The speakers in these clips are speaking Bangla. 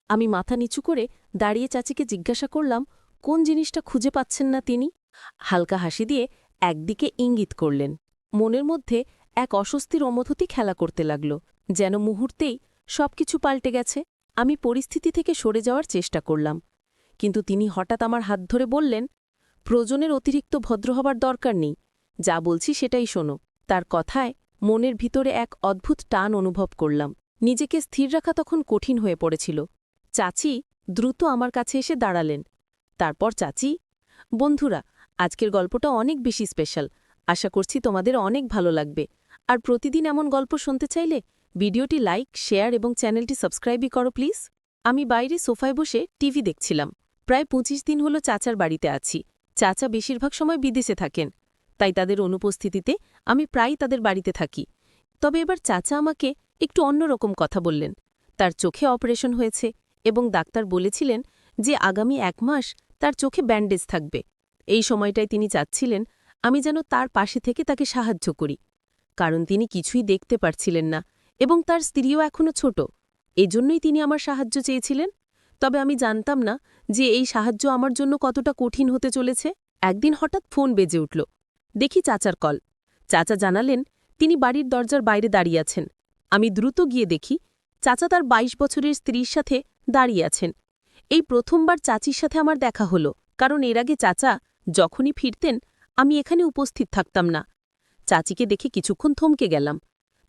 আমি মাথা নিচু করে দাঁড়িয়ে চাচিকে জিজ্ঞাসা করলাম কোন জিনিসটা খুঁজে পাচ্ছেন না তিনি। হালকা হাসি দিয়ে একদিকে ইঙ্গিত করলেন। মনের মধ্যে এক অস্বস্তির অনুভূতি খেলা করতে লাগল, যেন মুহূর্তেই সবকিছু পাল্টে গেছে। আমি পরিস্থিতি থেকে সরে যাওয়ার চেষ্টা করলাম, কিন্তু তিনি হঠাৎ আমার হাত ধরে বললেন, প্রয়োজনের অতিরিক্ত ভদ্র হবার দরকার নেই, যা বলছি সেটাই শোনো। তার কথায় মনের ভিতরে এক অদ্ভুত টান অনুভব করলাম। নিজেকে স্থির রাখা তখন কঠিন হয়ে পড়েছিল। চাচি দ্রুত আমার কাছে এসে দাঁড়ালেন। তারপর চাচি, বন্ধুরা, আজকের গল্পটা অনেক বেশি স্পেশাল। আশা করছি তোমাদের অনেক ভালো লাগবে। আর প্রতিদিন এমন গল্প শুনতে চাইলে ভিডিওটি লাইক, শেয়ার এবং চ্যানেলটি সাবস্ক্রাইবই করো প্লিজ। আমি বাইরে সোফায় বসে টিভি দেখছিলাম। প্রায় ২৫ দিন হলো চাচার বাড়িতে আছি। চাচা বেশিরভাগ সময় বিদেশে থাকেন, তাই তাদের অনুপস্থিতিতে আমি প্রায় তাদের বাড়িতে থাকি। তবে এবার চাচা আমাকে একটু অন্যরকম কথা বললেন। তার চোখে অপারেশন হয়েছে এবং ডাক্তার বলেছিলেন যে আগামী ১ মাস তার চোখে ব্যান্ডেজ থাকবে। এই সময়টায় তিনি চাচ্ছিলেন আমি যেন তার পাশে থেকে তাকে সাহায্য করি, কারণ তিনি কিছুই দেখতে পারছিলেন না এবং তার স্ত্রীও এখনও ছোট। এজন্যই তিনি আমার সাহায্য চেয়েছিলেন। তবে আমি জানতাম না যে এই সাহায্য আমার জন্য কতটা কঠিন হতে চলেছে। একদিন হঠাৎ ফোন বেজে উঠল। দেখি চাচার কল। চাচা জানালেন তিনি বাড়ির দরজার বাইরে দাঁড়িয়ে আছেন। আমি দ্রুত গিয়ে দেখি চাচা তার ২২ বছরের স্ত্রীর সাথে দাঁড়িয়ে আছেন। এই প্রথমবার চাচির সাথে আমার দেখা হলো, কারণ এর আগে চাচা যখনই ফিরতেন আমি এখানে উপস্থিত থাকতাম না। চাচিকে দেখে কিছুক্ষণ থমকে গেলাম।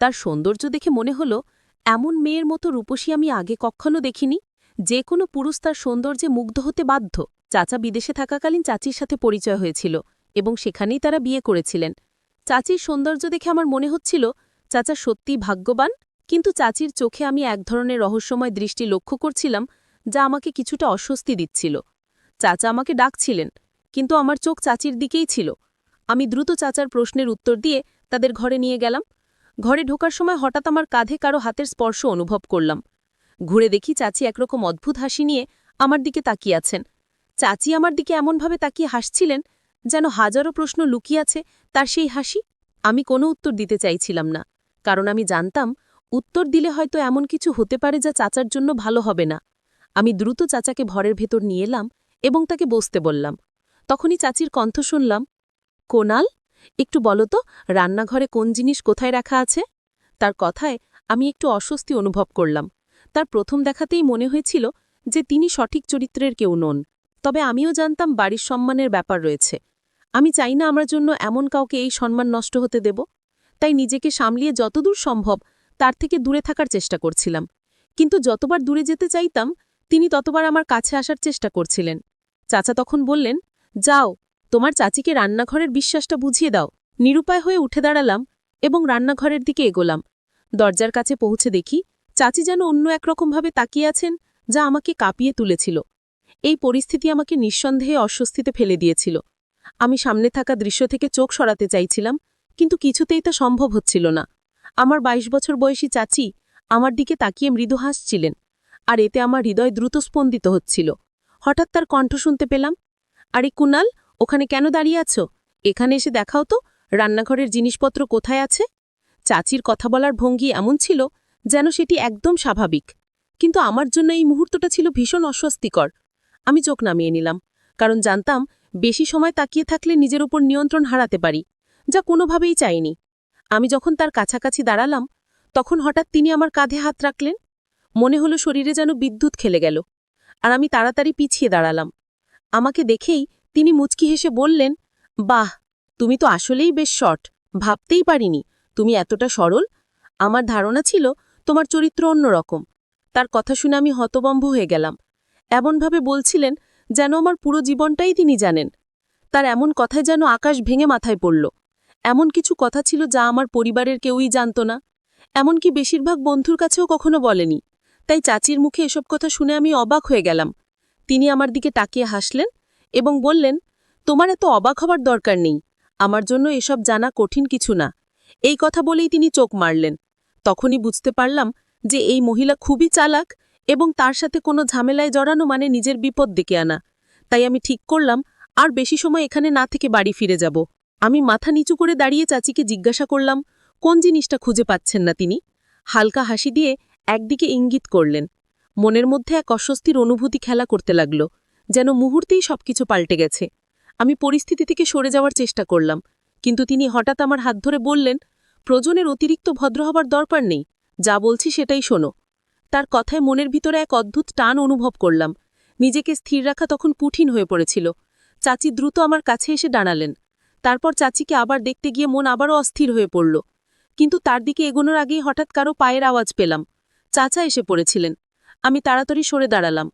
তার সৌন্দর্য দেখে মনে হলো এমন মেয়ের মতো রূপসী আমি আগে কখনো দেখিনি। যে কোনো পুরুষ তার সৌন্দর্যে মুগ্ধ হতে বাধ্য। চাচা বিদেশে থাকাকালীন চাচির সাথে পরিচয় হয়েছিল এবং সেখানেই তারা বিয়ে করেছিলেন। চাচির সৌন্দর্য দেখে আমার মনে হচ্ছিল চাচা সত্যিই ভাগ্যবান, কিন্তু চাচির চোখে আমি এক ধরনের রহস্যময় দৃষ্টি লক্ষ্য করছিলাম যা আমাকে কিছুটা অস্বস্তি দিচ্ছিল। চাচা আমাকে ডাকছিলেন, কিন্তু আমার চোখ চাচির দিকেই ছিল। আমি দ্রুত চাচার প্রশ্নের উত্তর দিয়ে তাদের ঘরে নিয়ে গেলাম। ঘরে ঢোকার সময় হঠাৎ আমার কাঁধে কারো হাতের স্পর্শ অনুভব করলাম। ঘুরে দেখি চাচি একরকম অদ্ভুত হাসি নিয়ে আমার দিকে তাকিয়ে আছেন। চাচি আমার দিকে এমনভাবে তাকিয়ে হাসছিলেন যেন হাজারো প্রশ্ন লুকিয়ে আছে তার সেই হাসি। আমি কোনো উত্তর দিতে চাইছিলাম না, কারণ আমি জানতাম উত্তর দিলে হয়তো এমন কিছু হতে পারে যা চাচার জন্য ভালো হবে না। আমি দ্রুত চাচাকে ঘরের ভেতর নিয়ে এলাম এবং তাকে বসতে বললাম। তখনই চাচির কণ্ঠ শুনলাম, কোনাল, একটু বলো তো রান্নাঘরে কোন জিনিস কোথায় রাখা আছে। তার কথায় আমি একটু অস্বস্তি অনুভব করলাম। তার প্রথম দেখাতেই মনে হয়েছিল যে তিনি সঠিক চরিত্রের কেউ নন। তবে আমিও জানতাম বাড়ির সম্মানের ব্যাপার রয়েছে। আমি চাই না আমার জন্য এমন কাউকে এই সম্মান নষ্ট হতে দেব। তাই নিজেকে সামলিয়ে যতদূর সম্ভব তার থেকে দূরে থাকার চেষ্টা করছিলাম। কিন্তু যতবার দূরে যেতে চাইতাম তিনি ততবার আমার কাছে আসার চেষ্টা করছিলেন। চাচা তখন বললেন, যাও, তোমার চাচিকে রান্নাঘরের বিশ্বাসটা বুঝিয়ে দাও। নিরুপায় হয়ে উঠে দাঁড়ালাম এবং রান্নাঘরের দিকে এগোলাম। দরজার কাছে পৌঁছে দেখি চাচি যেন অন্য একরকমভাবে তাকিয়ে আছেন, যা আমাকে কাঁপিয়ে তুলেছিল। এই পরিস্থিতি আমাকে নিঃসন্দেহে অস্বস্তিতে ফেলে দিয়েছিল। আমি সামনে থাকা দৃশ্য থেকে চোখ সরাতে চাইছিলাম, কিন্তু কিছুতেই তা সম্ভব হচ্ছিল না। আমার ২২ বছর বয়সী চাচি আমার দিকে তাকিয়ে মৃদু হাসছিলেন, আর এতে আমার হৃদয় দ্রুত স্পন্দিত হচ্ছিল। হঠাৎ তার কণ্ঠ শুনতে পেলাম, আরে কুনাল, ওখানে কেন দাঁড়িয়ে আছো? এখানে এসে দেখাও তো রান্নাঘরের জিনিসপত্র কোথায় আছে। চাচির কথা বলার ভঙ্গি এমন ছিল যেন সেটি একদম স্বাভাবিক, কিন্তু আমার জন্য এই মুহূর্তটা ছিল ভীষণ অস্বস্তিকর। আমি চোখ নামিয়ে নিলাম, কারণ জানতাম বেশি সময় তাকিয়ে থাকলে নিজের উপর নিয়ন্ত্রণ হারাতে পারি, যা কোনোভাবেই চাইনি। আমি যখন তার কাছাকাছি দাঁড়ালাম তখন হঠাৎ তিনি আমার কাঁধে হাত রাখলেন। মনে হলো শরীরে যেন বিদ্যুৎ খেলে গেল, আর আমি তাড়াতাড়ি পিছিয়ে দাঁড়ালাম। আমাকে দেখেই তিনি মুচকি হেসে বললেন, বাহ, তুমি তো আসলেই বেশ শর্ট। ভাবতেই পারিনি তুমি এতটা সরল। আমার ধারণা ছিল তোমার চরিত্র অন্যরকম। তার কথা শুনে আমি হতবম্ব হয়ে গেলাম। এমনভাবে বলছিলেন যেন আমার পুরো জীবনটাই তিনি জানেন। তার এমন কথায় যেন আকাশ ভেঙে মাথায় পড়ল। এমন কিছু কথা ছিল যা আমার পরিবারের কেউই জানত না, এমনকি বেশিরভাগ বন্ধুর কাছেও কখনো বলেনি। তাই চাচির মুখে এসব কথা শুনে আমি অবাক হয়ে গেলাম। তিনি আমার দিকে তাকিয়ে হাসলেন এবং বললেন, তোমার এত অবাক হবার দরকার নেই, আমার জন্য এসব জানা কঠিন কিছু না। এই কথা বলেই তিনি চোখ মারলেন। তখনই বুঝতে পারলাম যে এই মহিলা খুবই চালাক এবং তার সাথে কোনো ঝামেলায় জড়ানো মানে নিজের বিপদ ডেকে আনা। তাই আমি ঠিক করলাম আর বেশি সময় এখানে না থেকে বাড়ি ফিরে যাব। আমি মাথা নিচু করে দাঁড়িয়ে চাচিকে জিজ্ঞাসা করলাম কোন জিনিসটা খুঁজে পাচ্ছেন না তিনি। হালকা হাসি দিয়ে একদিকে ইঙ্গিত করলেন। মনের মধ্যে এক অস্বস্তির অনুভূতি খেলা করতে লাগল, যেন মুহূর্তেই সবকিছু পাল্টে গেছে। আমি পরিস্থিতি থেকে সরে যাওয়ার চেষ্টা করলাম, কিন্তু তিনি হঠাৎ আমার হাত ধরে বললেন, প্রয়োজনের অতিরিক্ত ভদ্র হবার দরকার নেই, যা বলছি সেটাই শোনো। তার কথায় মনের ভিতরে এক অদ্ভুত টান অনুভব করলাম। নিজেকে স্থির রাখা তখন কঠিন হয়ে পড়েছিল। চাচি দ্রুত আমার কাছে এসে দাঁড়ালেন। তারপর চাচিকে আবার দেখতে গিয়ে মন আবারও অস্থির হয়ে পড়ল। কিন্তু তার দিকে এগোনোর আগেই হঠাৎ কারো পায়ের আওয়াজ পেলাম। চাচা এসে পড়েছিলেন। আমি তাড়াতাড়ি সরে দাঁড়ালাম।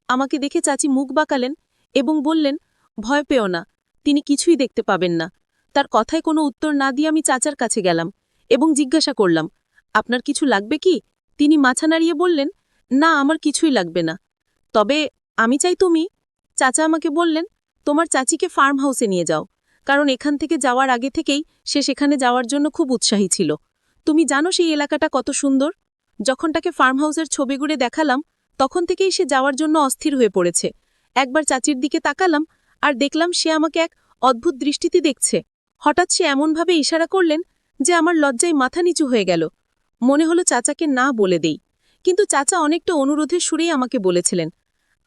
আমাকে দেখে চাচি মুখ বাঁকালেন এবং বললেন, ভয় পেও না, তিনি কিছুই দেখতে পাবেন না। তার কথায় কোনো উত্তর না দিয়ে আমি চাচার কাছে গেলাম এবং জিজ্ঞাসা করলাম, আপনার কিছু লাগবে কি? তিনি মাথা নাড়িয়ে বললেন, না, আমার কিছুই লাগবে না। তবে আমি চাই তুমি। চাচা আমাকে বললেন, তোমার চাচিকে ফার্ম হাউসে নিয়ে যাও, কারণ এখান থেকে যাওয়ার আগে থেকেই সে সেখানে যাওয়ার জন্য খুব উৎসাহী ছিল। তুমি জানো সেই এলাকাটা কত সুন্দর। যখন তাকে ফার্ম হাউসের ছবিগুলো দেখালাম, তখন থেকেই সে যাওয়ার জন্য অস্থির হয়ে পড়েছে। একবার চাচির দিকে তাকালাম আর দেখলাম সে আমাকে এক অদ্ভুত দৃষ্টিতে দেখছে। হঠাৎ সে এমনভাবে ইশারা করলেন যে আমার লজ্জায় মাথা নিচু হয়ে গেল। মনে হলো চাচাকে না বলে দেই, কিন্তু চাচা অনেকটা অনুরোধের সুরেই আমাকে বলেছিলেন।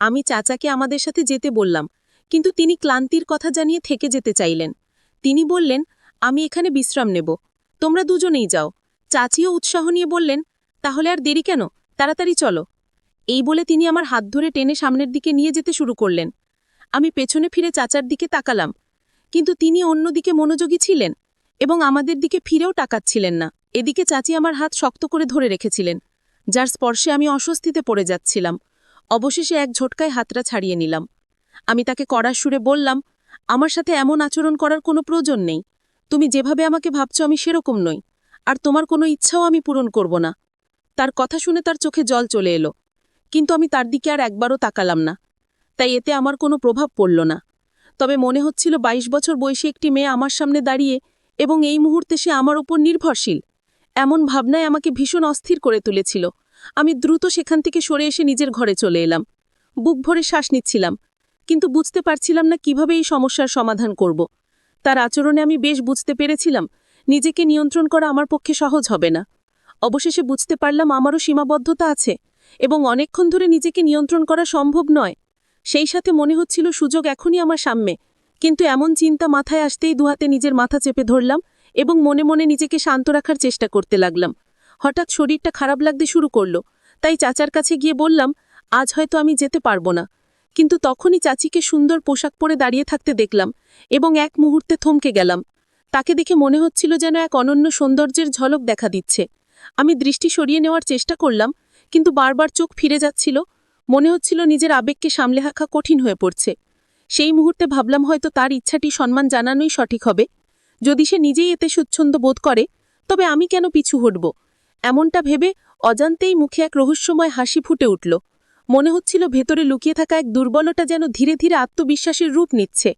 আমি চাচাকে আমাদের সাথে যেতে বললাম, কিন্তু তিনি ক্লান্তির কথা জানিয়ে থেকে যেতে চাইলেন। তিনি বললেন, আমি এখানে বিশ্রাম নেব, তোমরা দুজনেই যাও। চাচিও উৎসাহ নিয়ে বললেন, তাহলে আর দেরি কেন, তাড়াতাড়ি চলো। এই বলে তিনি আমার হাত ধরে টেনে সামনের দিকে নিয়ে যেতে শুরু করলেন। আমি পেছনে ফিরে চাচার দিকে তাকালাম, কিন্তু তিনি অন্যদিকে মনোযোগী ছিলেন এবং আমাদের দিকে ফিরেও তাকাচ্ছিলেন না। এদিকে চাচি আমার হাত শক্ত করে ধরে রেখেছিলেন, যার স্পর্শে আমি অস্বস্তিতে পড়ে যাচ্ছিলাম। অবশেষে এক ঝটকায় হাতটা ছাড়িয়ে নিলাম। আমি তাকে কড়ার সুরে বললাম, আমার সাথে এমন আচরণ করার কোনো প্রয়োজন নেই। তুমি যেভাবে আমাকে ভাবছ আমি সেরকম নই, আর তোমার কোনো ইচ্ছাও আমি পূরণ করব না। তার কথা শুনে তার চোখে জল চলে এলো, কিন্তু আমি তার দিকে আর একবারও তাকালাম না। তাই এতে আমার কোনো প্রভাব পড়ল না। তবে মনে হচ্ছিল ২২ বছর বয়সী একটি মেয়ে আমার সামনে দাঁড়িয়ে এবং এই মুহূর্তে সে আমার উপর নির্ভরশীল। এমন ভাবনায় আমাকে ভীষণ অস্থির করে তুলেছিল। আমি দ্রুত সেখান থেকে সরে এসে নিজের ঘরে চলে এলাম। বুক ভরে শ্বাস নিচ্ছিলাম, কিন্তু বুঝতে পারছিলাম না কিভাবে এই সমস্যার সমাধান করব। তার আচরণে আমি বেশ বুঝতে পেরেছিলাম নিজেকে নিয়ন্ত্রণ করা আমার পক্ষে সহজ হবে না। অবশেষে বুঝতে পারলাম আমারও সীমাবদ্ধতা আছে এবং অনেকক্ষণ ধরে নিজেকে নিয়ন্ত্রণ করা সম্ভব নয়। সেই সাথে মনে হচ্ছিল সুযোগ এখনই আমার সামনে, কিন্তু এমন চিন্তা মাথায় আসতেই দুহাতে নিজের মাথা চেপে ধরলাম এবং মনে মনে নিজেকে শান্ত রাখার চেষ্টা করতে লাগলাম। হঠাৎ শরীরটা খারাপ লাগতে শুরু করল, তাই চাচার কাছে গিয়ে বললাম, আজ হয়তো আমি যেতে পারবো না। কিন্তু তখনই চাচিকে সুন্দর পোশাক পরে দাঁড়িয়ে থাকতে দেখলাম এবং এক মুহূর্তে থমকে গেলাম। তাকে দেখে মনে হচ্ছিল যেন এক অনন্য সৌন্দর্যের ঝলক দেখা দিচ্ছে। আমি দৃষ্টি সরিয়ে নেওয়ার চেষ্টা করলাম, কিন্তু বারবার চোখ ফিরে যাচ্ছিল। মনে হচ্ছিল নিজের আবেগকে সামলে রাখা কঠিন হয়ে পড়ছে। সেই মুহূর্তে ভাবলাম হয়তো তার ইচ্ছাটি সম্মান জানানোই সঠিক হবে। যদি সে নিজেই এতে স্বচ্ছন্দ বোধ করে, তবে আমি কেন পিছু হটব? এমনটা ভেবে অজান্তেই মুখে এক রহস্যময় হাসি ফুটে উঠল। মনে হচ্ছিল ভেতরে লুকিয়ে থাকা এক দুর্বলতা যেন ধীরে ধীরে আত্মবিশ্বাসের রূপ নিচ্ছে।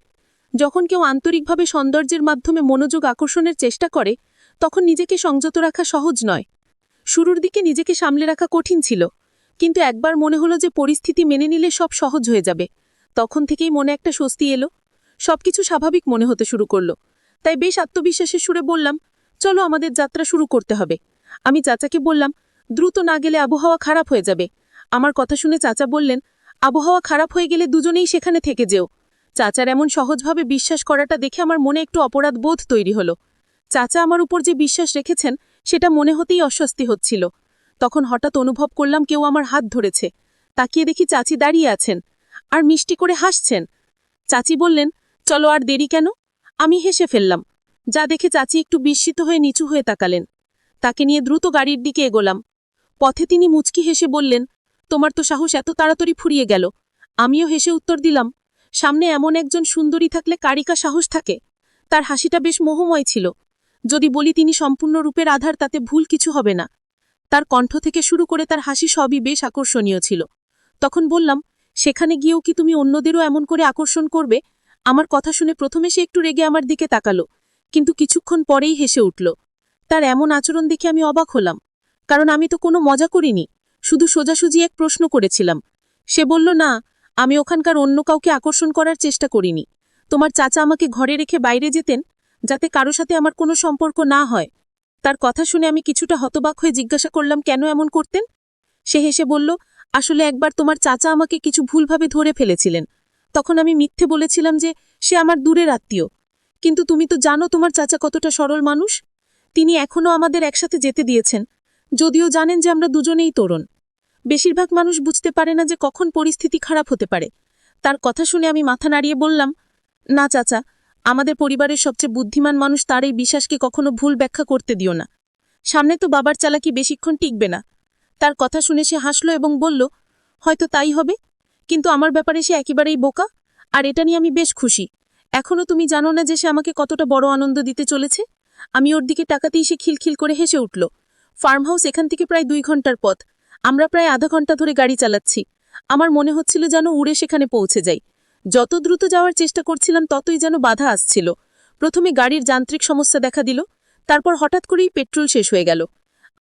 যখন কেউ আন্তরিকভাবে সৌন্দর্যের মাধ্যমে মনোযোগ আকর্ষণের চেষ্টা করে, তখন নিজেকে সংযত রাখা সহজ নয়। শুরুর দিকে নিজেকে সামলে রাখা কঠিন ছিল, কিন্তু একবার মনে হলো যে পরিস্থিতি মেনে নিলে সব সহজ হয়ে যাবে। তখন থেকেই মনে একটা স্বস্তি এলো। সবকিছু স্বাভাবিক মনে হতে শুরু করলো। তাই বেশ আত্মবিশ্বাসের সুরে বললাম, চলো আমাদের যাত্রা শুরু করতে হবে। আমি চাচাকে বললাম, দ্রুত না গেলে আবহাওয়া খারাপ হয়ে যাবে। আমার কথা শুনে চাচা বললেন, আবহাওয়া খারাপ হয়ে গেলে দুজনেই সেখানে থেকে যেও। চাচার এমন সহজভাবে বিশ্বাস করাটা দেখে আমার মনে একটু অপরাধ বোধ তৈরি হলো। চাচা আমার উপর যে বিশ্বাস রেখেছেন সেটা মনে হতেই অস্বস্তি হচ্ছিল। তখন হঠাৎ অনুভব করলাম কেউ আমার হাত ধরেছে। তাকিয়ে দেখি চাচি দাঁড়িয়ে আছেন আর মিষ্টি করে হাসছেন। চাচি বললেন, চলো আর দেরি কেন? আমি হেসে ফেললাম, যা দেখে চাচি একটু বিস্মিত হয়ে নিচু হয়ে তাকালেন। তাকে নিয়ে দ্রুত গাড়ির দিকে এগোলাম। পথে তিনি মুচকি হেসে বললেন, তোমার তো সাহস এত তাড়াতাড়ি ফুরিয়ে গেল। আমিও হেসে উত্তর দিলাম, সামনে এমন একজন সুন্দরী থাকলে কারিকা সাহস থাকে। তার হাসিটা বেশ মোহময় ছিল। যদি বলি তিনি সম্পূর্ণ রূপের আধার, তাতে ভুল কিছু হবে না। তার কণ্ঠ থেকে শুরু করে তার হাসি সবই বেশ আকর্ষণীয় ছিল। তখন বললাম, সেখানে গিয়েও কি তুমি অন্যদেরও এমন করে আকর্ষণ করবে? আমার কথা শুনে প্রথমে সে একটু রেগে আমার দিকে তাকালো, কিন্তু কিছুক্ষণ পরেই হেসে উঠল। তার এমন আচরণ দেখে আমি অবাক হলাম, কারণ আমি তো কোনো মজা করিনি, শুধু সোজাসুজি এক প্রশ্ন করেছিলাম। সে বলল, না, আমি ওখানকার অন্য কাউকে আকর্ষণ করার চেষ্টা করিনি। তোমার চাচা আমাকে ঘরে রেখে বাইরে যেতেন, যাতে কারো সাথে আমার কোনো সম্পর্ক না হয়। তার কথা শুনে আমি কিছুটা হতবাক হয়ে জিজ্ঞাসা করলাম, কেন এমন করতেন? সে হেসে বলল, আসলে একবার তোমার চাচা আমাকে কিছু ভুলভাবে ধরে ফেলেছিলেন। তখন আমি মিথ্যে বলেছিলাম যে সে আমার দূরের আত্মীয়। কিন্তু তুমি তো জানো তোমার চাচা কতটা সরল মানুষ। তিনি এখনও আমাদের একসাথে যেতে দিয়েছেন, যদিও জানেন যে আমরা দুজনেই তরুণ। বেশিরভাগ মানুষ বুঝতে পারে না যে কখন পরিস্থিতি খারাপ হতে পারে। তার কথা শুনে আমি মাথা নাড়িয়ে বললাম, না চাচা, আমাদের পরিবারের সবচেয়ে বুদ্ধিমান মানুষ তার এই বিশ্বাসকে কখনো ভুল ব্যাখ্যা করতে দিও না। সামনে তো বাবার চালাকি বেশিক্ষণ টিকবে না। তার কথা শুনে সে হাসল এবং বলল, হয়তো তাই হবে, কিন্তু আমার ব্যাপারে সে একেবারেই বোকা, আর এটা নিয়ে আমি বেশ খুশি। এখনও তুমি জানো না যে সে আমাকে কতটা বড় আনন্দ দিতে চলেছে। আমি ওর দিকে তাকাতেই সে খিলখিল করে হেসে উঠল। ফার্ম হাউস এখান থেকে প্রায় 2 ঘন্টার পথ। আমরা প্রায় আধা ঘন্টা ধরে গাড়ি চালাচ্ছি। আমার মনে হচ্ছিল যেন উড়ে সেখানে পৌঁছে যাই। যত দ্রুত যাওয়ার চেষ্টা করছিলাম ততই যেন বাধা আসছিল। প্রথমে গাড়ির যান্ত্রিক সমস্যা দেখা দিল, তারপর হঠাৎ করেই পেট্রোল শেষ হয়ে গেল।